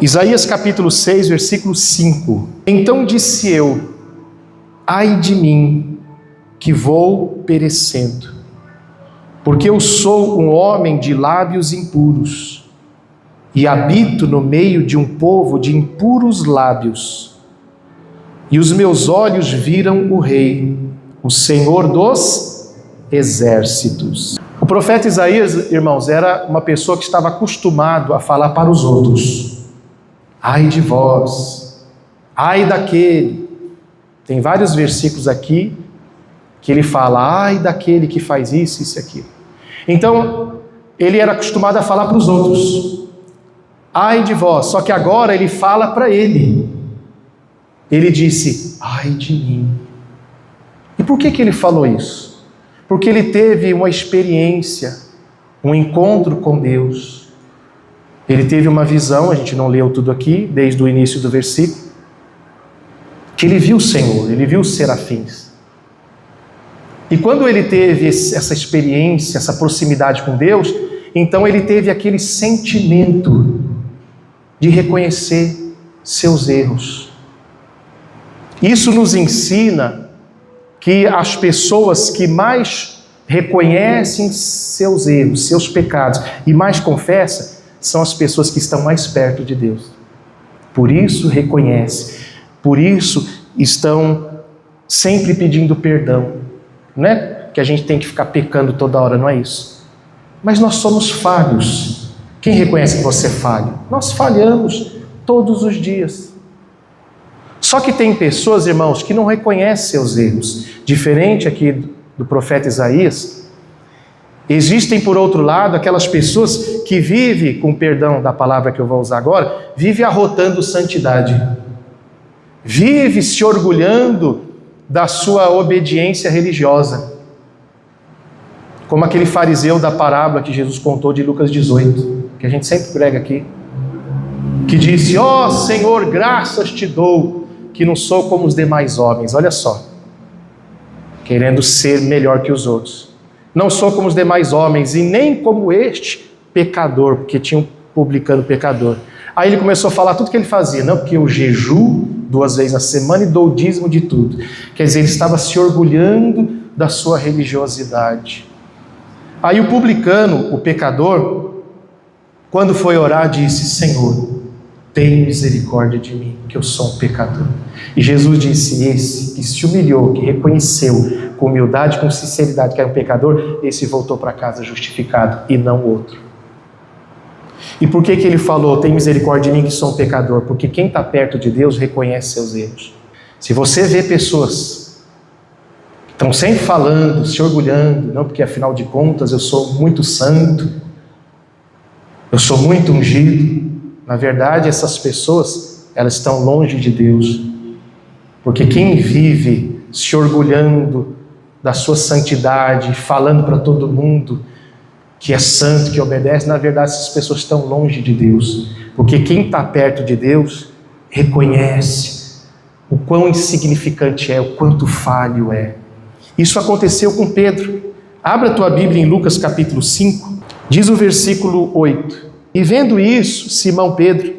Isaías capítulo 6, versículo 5. Então disse eu: ai de mim, que vou perecendo, porque eu sou um homem de lábios impuros, e habito no meio de um povo de impuros lábios. E os meus olhos viram o Rei, o Senhor dos exércitos. O profeta Isaías, irmãos, era uma pessoa que estava acostumado a falar para os outros. Ai de vós, ai daquele. Tem vários versículos aqui que ele fala, ai daquele que faz isso, isso e aquilo. Então, ele era acostumado a falar para os outros. Ai de vós, só que agora ele fala para ele. Ele disse, ai de mim. E por que ele falou isso? Porque ele teve uma experiência, um encontro com Deus. Ele teve uma visão, a gente não leu tudo aqui, desde o início do versículo, que ele viu o Senhor, ele viu os serafins. E quando ele teve essa experiência, essa proximidade com Deus, então ele teve aquele sentimento de reconhecer seus erros. Isso nos ensina que as pessoas que mais reconhecem seus erros, seus pecados e mais confessam, são as pessoas que estão mais perto de Deus. Por isso reconhecem, por isso estão sempre pedindo perdão. Não é que a gente tem que ficar pecando toda hora, não é isso. Mas nós somos falhos. Quem reconhece que você é falho? Nós falhamos todos os dias. Só que tem pessoas, irmãos, que não reconhecem seus erros. Diferente aqui do profeta Isaías, existem, por outro lado, aquelas pessoas que vivem, com perdão da palavra que eu vou usar agora, vivem arrotando santidade. Vive se orgulhando da sua obediência religiosa. Como aquele fariseu da parábola que Jesus contou de Lucas 18, que a gente sempre prega aqui, que disse, ó Senhor, graças te dou, que não sou como os demais homens. Olha só, querendo ser melhor que os outros. Não sou como os demais homens e nem como este pecador, porque tinha um publicano pecador. Aí ele começou a falar tudo que ele fazia. Não, porque eu jejuo 2 vezes na semana e dou o dízimo de tudo. Quer dizer, ele estava se orgulhando da sua religiosidade. Aí o publicano, o pecador, quando foi orar, disse, Senhor, tem misericórdia de mim, que eu sou um pecador. E Jesus disse, esse que se humilhou, que reconheceu com humildade, com sinceridade que era um pecador, esse voltou para casa justificado e não o outro. E por que ele falou, tem misericórdia de mim que sou um pecador? Porque quem está perto de Deus reconhece seus erros. Se você vê pessoas que estão sempre falando, se orgulhando, não, porque afinal de contas eu sou muito santo, eu sou muito ungido, na verdade essas pessoas, elas estão longe de Deus. Porque quem vive se orgulhando da sua santidade, falando para todo mundo que é santo, que obedece, na verdade essas pessoas estão longe de Deus. Porque quem está perto de Deus reconhece o quão insignificante é, o quanto falho é. Isso aconteceu com Pedro. Abra a tua Bíblia em Lucas capítulo 5, diz o versículo 8. E vendo isso, Simão Pedro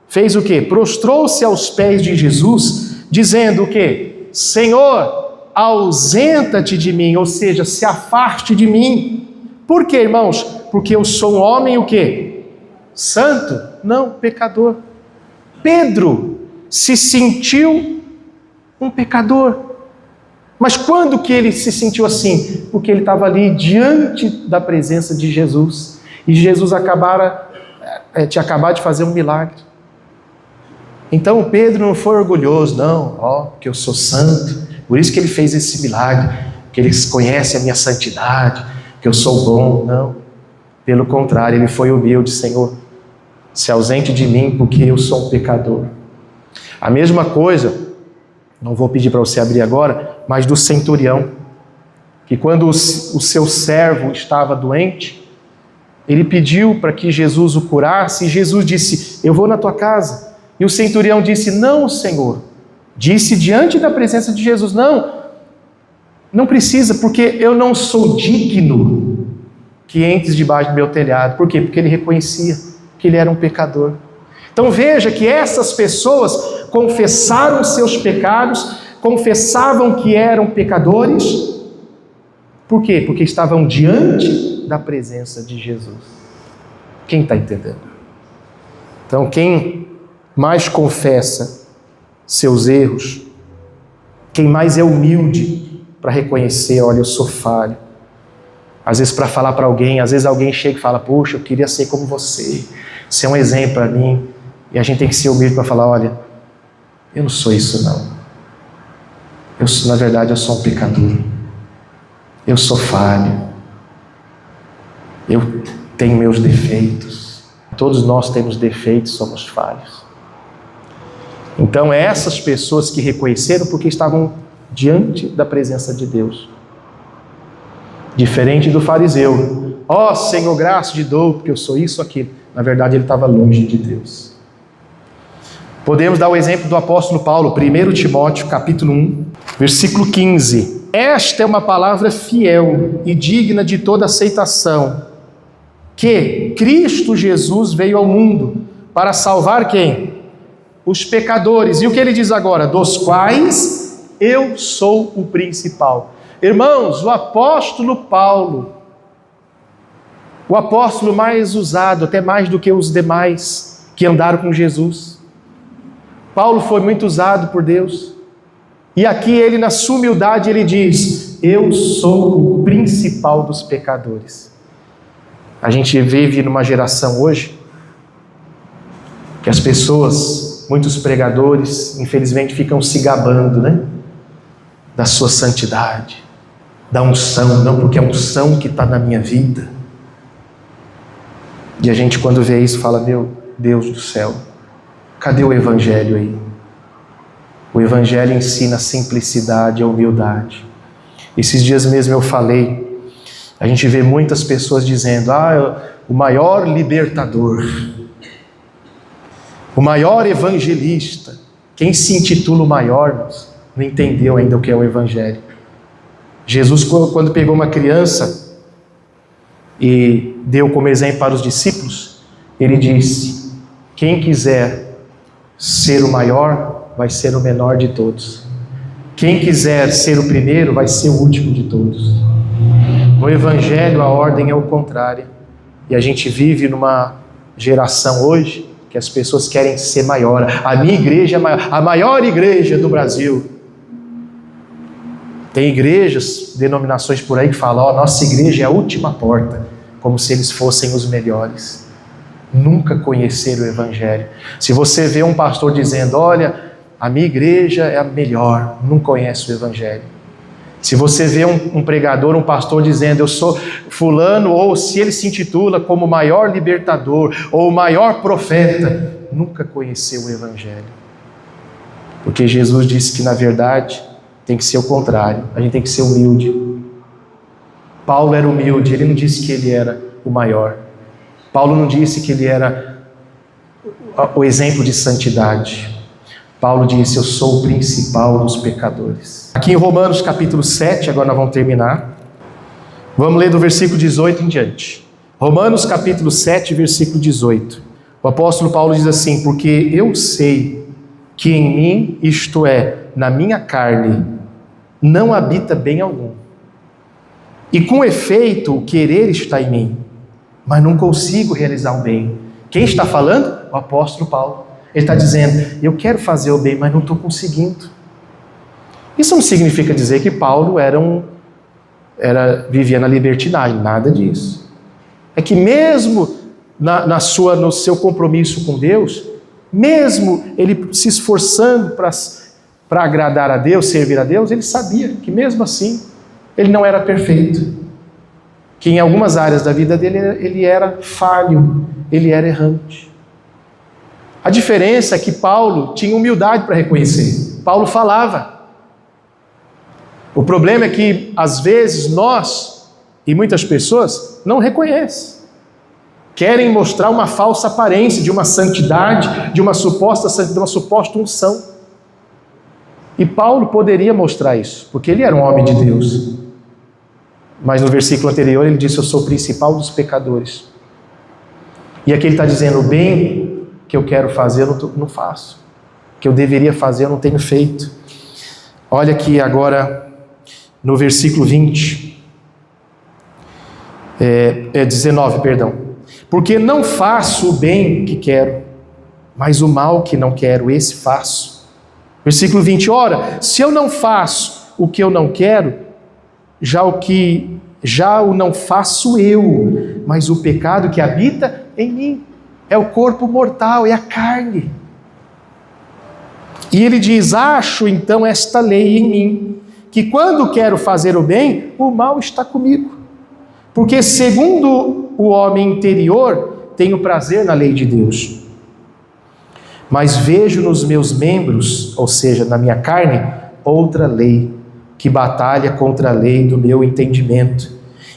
fez o quê? Prostrou-se aos pés de Jesus, dizendo o quê? Senhor, ausenta-te de mim, ou seja, se afaste de mim. Por quê, irmãos? Porque eu sou um homem o quê? Santo? Não, pecador. Pedro se sentiu um pecador. Mas quando que ele se sentiu assim? Porque ele estava ali diante da presença de Jesus. E Jesus tinha acabado de fazer um milagre. Então Pedro não foi orgulhoso, não, que eu sou santo, por isso que ele fez esse milagre, que eles conhecem a minha santidade, que eu sou bom, não. Pelo contrário, ele foi humilde, Senhor, se ausente de mim, porque eu sou um pecador. A mesma coisa, não vou pedir para você abrir agora, mas do centurião, que quando o seu servo estava doente, ele pediu para que Jesus o curasse, e Jesus disse, eu vou na tua casa. E o centurião disse, não, Senhor. Disse diante da presença de Jesus, não precisa, porque eu não sou digno que entres debaixo do meu telhado. Por quê? Porque ele reconhecia que ele era um pecador. Então veja que essas pessoas confessaram seus pecados, confessavam que eram pecadores. Por quê? Porque estavam diante da presença de Jesus. Quem está entendendo? Então quem mais confessa seus erros, quem mais é humilde para reconhecer, olha, eu sou falho. Às vezes para falar para alguém, às vezes alguém chega e fala, poxa, eu queria ser como você é um exemplo para mim. E a gente tem que ser humilde para falar, olha, eu não sou isso não. Na verdade eu sou um pecador. Eu sou falho. Eu tenho meus defeitos. Todos nós temos defeitos, somos falhos. Então essas pessoas que reconheceram porque estavam diante da presença de Deus. Diferente do fariseu. Ó Senhor, graça te dou, porque eu sou isso, aquilo. Na verdade ele estava longe de Deus. Podemos dar o exemplo do apóstolo Paulo, 1 Timóteo, capítulo 1, versículo 15. Esta é uma palavra fiel e digna de toda aceitação, que Cristo Jesus veio ao mundo para salvar quem? Os pecadores. E o que ele diz agora? Dos quais eu sou o principal. Irmãos, o apóstolo Paulo, o apóstolo mais usado, até mais do que os demais que andaram com Jesus. Paulo foi muito usado por Deus. E aqui ele, na sua humildade, ele diz, eu sou o principal dos pecadores. A gente vive numa geração hoje que as pessoas, muitos pregadores, infelizmente ficam se gabando, né? Da sua santidade, da unção, não, porque é a unção que está na minha vida. E a gente quando vê isso fala, meu Deus do céu, cadê o Evangelho aí? O Evangelho ensina a simplicidade, a humildade. Esses dias mesmo eu falei, a gente vê muitas pessoas dizendo, o maior libertador, o maior evangelista, quem se intitula o maior, não entendeu ainda o que é o Evangelho. Jesus, quando pegou uma criança e deu como exemplo para os discípulos, ele disse, quem quiser ser o maior, vai ser o menor de todos. Quem quiser ser o primeiro, vai ser o último de todos. No Evangelho, a ordem é o contrário. E a gente vive numa geração hoje que as pessoas querem ser maior. A minha igreja é maior, a maior igreja do Brasil. Tem igrejas, denominações por aí que falam, nossa igreja é a última porta, como se eles fossem os melhores. Nunca conheceram o Evangelho. Se você vê um pastor dizendo, olha, a minha igreja é a melhor, não conhece o Evangelho. Se você vê um pregador, um pastor dizendo, eu sou fulano, ou se ele se intitula como o maior libertador, ou o maior profeta, nunca conheceu o Evangelho. Porque Jesus disse que na verdade tem que ser o contrário, a gente tem que ser humilde. Paulo era humilde, ele não disse que ele era o maior. Paulo não disse que ele era o exemplo de santidade. Paulo disse, eu sou o principal dos pecadores. Aqui em Romanos capítulo 7, agora nós vamos terminar. Vamos ler do versículo 18 em diante. Romanos capítulo 7, versículo 18. O apóstolo Paulo diz assim, porque eu sei que em mim, isto é, na minha carne, não habita bem algum. E com efeito, o querer está em mim, mas não consigo realizar o bem. Quem está falando? O apóstolo Paulo. Ele está dizendo, eu quero fazer o bem, mas não estou conseguindo. Isso não significa dizer que Paulo vivia na libertinagem, nada disso. É que mesmo no seu compromisso com Deus, mesmo ele se esforçando para agradar a Deus, servir a Deus, ele sabia que mesmo assim, ele não era perfeito. Que em algumas áreas da vida dele, ele era falho, ele era errante. A diferença é que Paulo tinha humildade para reconhecer. Paulo falava. O problema é que, às vezes, nós e muitas pessoas não reconhecem. Querem mostrar uma falsa aparência de uma santidade, de uma suposta unção. E Paulo poderia mostrar isso, porque ele era um homem de Deus. Mas no versículo anterior ele disse, eu sou o principal dos pecadores. E aqui ele está dizendo, o bem que eu quero fazer, eu não faço. O que eu deveria fazer, eu não tenho feito. Olha aqui agora no versículo 19, perdão. Porque não faço o bem que quero, mas o mal que não quero, esse faço. Versículo 20, ora, se eu não faço o que eu não quero, já o não faço eu, mas o pecado que habita em mim. É o corpo mortal, é a carne. E ele diz, acho então esta lei em mim, que quando quero fazer o bem, o mal está comigo. Porque segundo o homem interior, tenho prazer na lei de Deus. Mas vejo nos meus membros, ou seja, na minha carne, outra lei, que batalha contra a lei do meu entendimento,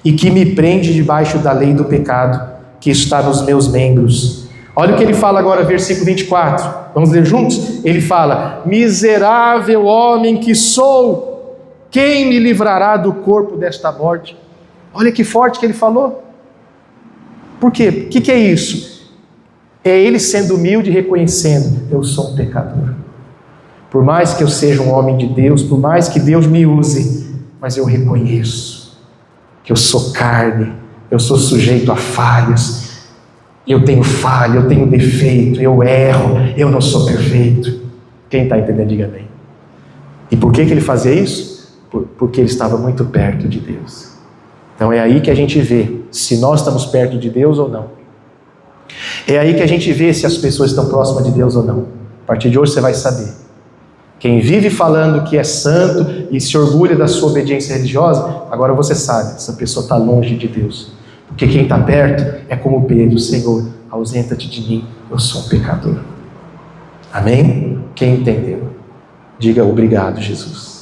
e que me prende debaixo da lei do pecado, que está nos meus membros. Olha o que ele fala agora, versículo 24. Vamos ler juntos? Ele fala, miserável homem que sou, quem me livrará do corpo desta morte? Olha que forte que ele falou. Por quê? O que é isso? É ele sendo humilde e reconhecendo, eu sou um pecador. Por mais que eu seja um homem de Deus, por mais que Deus me use, mas eu reconheço que eu sou carne, eu sou sujeito a falhas, eu tenho falha, eu tenho defeito, eu erro, eu não sou perfeito. Quem está entendendo, diga bem. E por que ele fazia isso? Porque ele estava muito perto de Deus. Então é aí que a gente vê se nós estamos perto de Deus ou não. É aí que a gente vê se as pessoas estão próximas de Deus ou não. A partir de hoje você vai saber. Quem vive falando que é santo e se orgulha da sua obediência religiosa, agora você sabe, essa pessoa está longe de Deus. Porque quem está perto é como Pedro, Senhor, ausenta-te de mim, eu sou um pecador. Amém? Quem entendeu? Diga obrigado, Jesus.